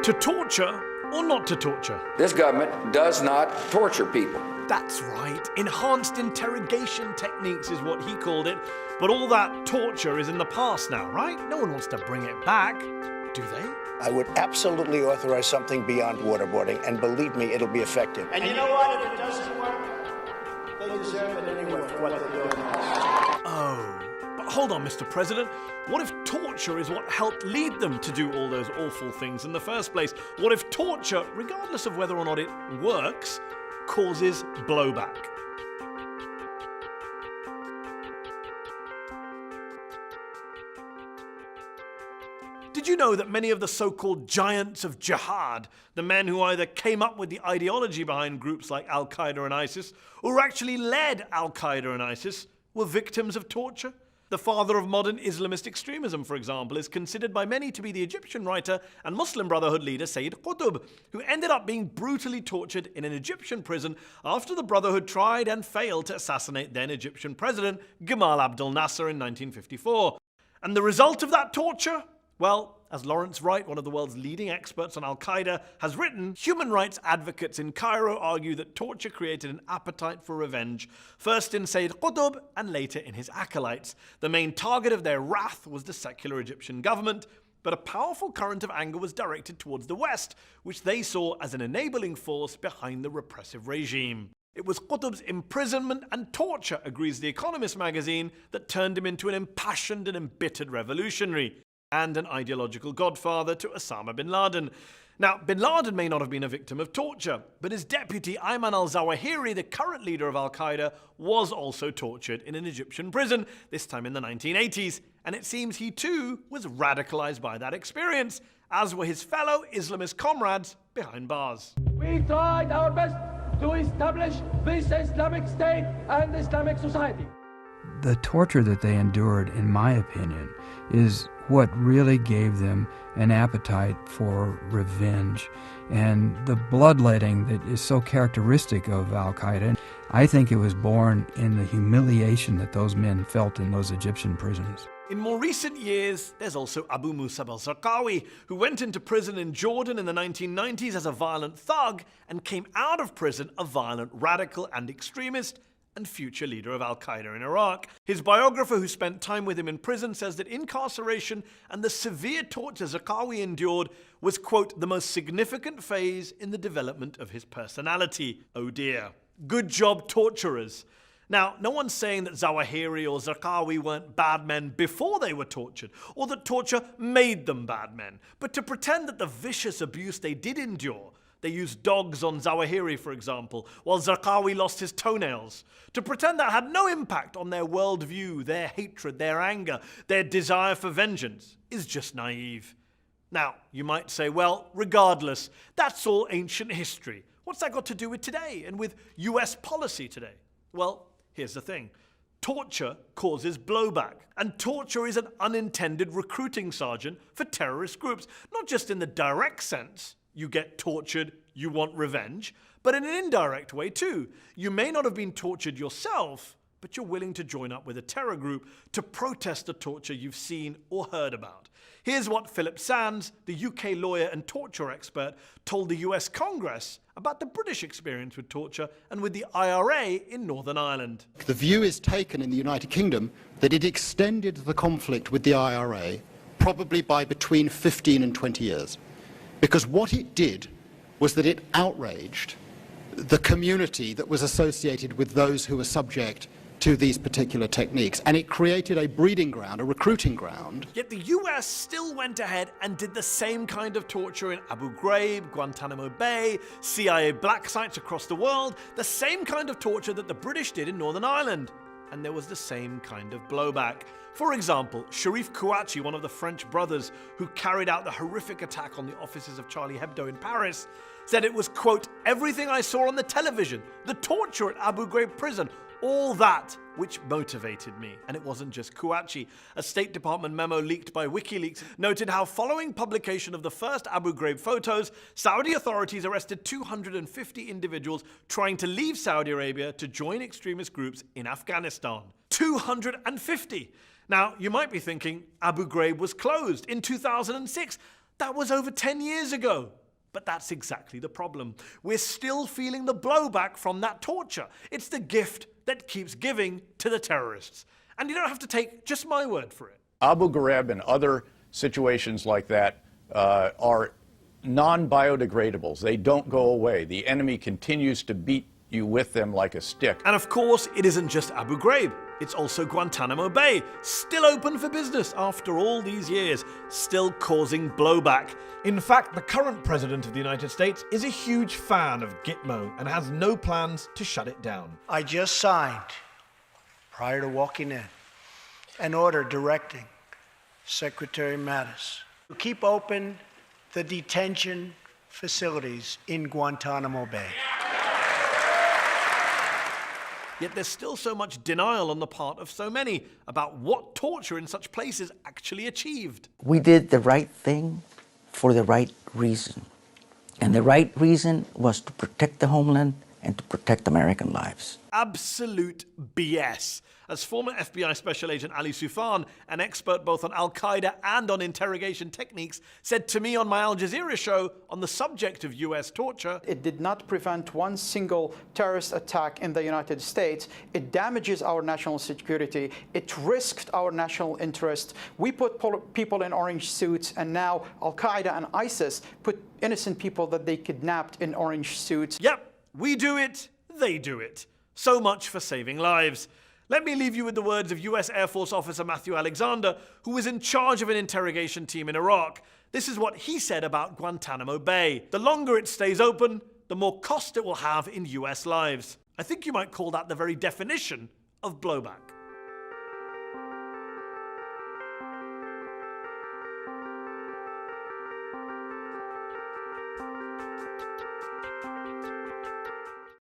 To torture or not to torture? This government does not torture people. That's right. Enhanced interrogation techniques is what he called it. But all that torture is in the past now, right? No one wants to bring it back, do they? I would absolutely authorize something beyond waterboarding, and believe me, it'll be effective. And you know what? If it doesn't work, they deserve it anyway for what they're doing. Oh, but hold on, Mr. President. What if torture is what helped lead them to do all those awful things in the first place? What if torture, regardless of whether or not it works, causes blowback? Did you know that many of the so-called giants of jihad, the men who either came up with the ideology behind groups like Al-Qaeda and ISIS, or actually led Al-Qaeda and ISIS, were victims of torture? The father of modern Islamist extremism, for example, is considered by many to be the Egyptian writer and Muslim Brotherhood leader Sayyid Qutb, who ended up being brutally tortured in an Egyptian prison after the Brotherhood tried and failed to assassinate then Egyptian President Gamal Abdel Nasser in 1954. And the result of that torture? Well, as Lawrence Wright, one of the world's leading experts on Al-Qaeda, has written, human rights advocates in Cairo argue that torture created an appetite for revenge, first in Sayyid Qutb and later in his acolytes. The main target of their wrath was the secular Egyptian government, but a powerful current of anger was directed towards the West, which they saw as an enabling force behind the repressive regime. It was Qutb's imprisonment and torture, agrees The Economist magazine, that turned him into an impassioned and embittered revolutionary and an ideological godfather to Osama bin Laden. Now, bin Laden may not have been a victim of torture, but his deputy Ayman al-Zawahiri, the current leader of Al-Qaeda, was also tortured in an Egyptian prison, this time in the 1980s, and it seems he too was radicalized by that experience, as were his fellow Islamist comrades behind bars. We tried our best to establish this Islamic State and Islamic society. The torture that they endured, in my opinion, is what really gave them an appetite for revenge. And the bloodletting that is so characteristic of Al-Qaeda, I think it was born in the humiliation that those men felt in those Egyptian prisons. In more recent years, there's also Abu Musab al-Zarqawi, who went into prison in Jordan in the 1990s as a violent thug and came out of prison a violent radical and extremist and future leader of Al-Qaeda in Iraq. His biographer, who spent time with him in prison, says that incarceration and the severe torture Zarqawi endured was, quote, the most significant phase in the development of his personality. Oh dear. Good job, torturers. Now, no one's saying that Zawahiri or Zarqawi weren't bad men before they were tortured, or that torture made them bad men. But to pretend that the vicious abuse they did endure, they used dogs on Zawahiri, for example, while Zarqawi lost his toenails, to pretend that had no impact on their worldview, their hatred, their anger, their desire for vengeance, is just naive. Now, you might say, well, regardless, that's all ancient history. What's that got to do with today and with US policy today? Well, here's the thing. Torture causes blowback, and torture is an unintended recruiting sergeant for terrorist groups, not just in the direct sense, you get tortured, you want revenge, but in an indirect way too. You may not have been tortured yourself, but you're willing to join up with a terror group to protest the torture you've seen or heard about. Here's what Philip Sands, the UK lawyer and torture expert, told the US Congress about the British experience with torture and with the IRA in Northern Ireland. The view is taken in the United Kingdom that it extended the conflict with the IRA probably by between 15 and 20 years. Because what it did was that it outraged the community that was associated with those who were subject to these particular techniques, and it created a breeding ground, a recruiting ground. Yet the US still went ahead and did the same kind of torture in Abu Ghraib, Guantanamo Bay, CIA black sites across the world, the same kind of torture that the British did in Northern Ireland. And there was the same kind of blowback. For example, Sharif Kouachi, one of the French brothers who carried out the horrific attack on the offices of Charlie Hebdo in Paris, said it was, quote, everything I saw on the television, the torture at Abu Ghraib prison, all that which motivated me. And it wasn't just Kouachi. A State Department memo leaked by WikiLeaks noted how following publication of the first Abu Ghraib photos, Saudi authorities arrested 250 individuals trying to leave Saudi Arabia to join extremist groups in Afghanistan. 250! Now, you might be thinking Abu Ghraib was closed in 2006. That was over 10 years ago. But that's exactly the problem. We're still feeling the blowback from that torture. It's the gift that keeps giving to the terrorists. And you don't have to take just my word for it. Abu Ghraib and other situations like that are non-biodegradables. They don't go away. The enemy continues to beat you with them like a stick. And of course, it isn't just Abu Ghraib. It's also Guantanamo Bay, still open for business after all these years, still causing blowback. In fact, the current president of the United States is a huge fan of Gitmo and has no plans to shut it down. I just signed, prior to walking in, an order directing Secretary Mattis to keep open the detention facilities in Guantanamo Bay. Yet there's still so much denial on the part of so many about what torture in such places actually achieved. We did the right thing for the right reason. And the right reason was to protect the homeland and to protect American lives. Absolute BS. As former FBI Special Agent Ali Soufan, an expert both on Al-Qaeda and on interrogation techniques, said to me on my Al Jazeera show on the subject of US torture, it did not prevent one single terrorist attack in the United States. It damages our national security. It risked our national interest. We put people in orange suits, and now Al-Qaeda and ISIS put innocent people that they kidnapped in orange suits. Yep, we do it, they do it. So much for saving lives. Let me leave you with the words of US Air Force officer Matthew Alexander, who was in charge of an interrogation team in Iraq. This is what he said about Guantanamo Bay. The longer it stays open, the more cost it will have in US lives. I think you might call that the very definition of blowback.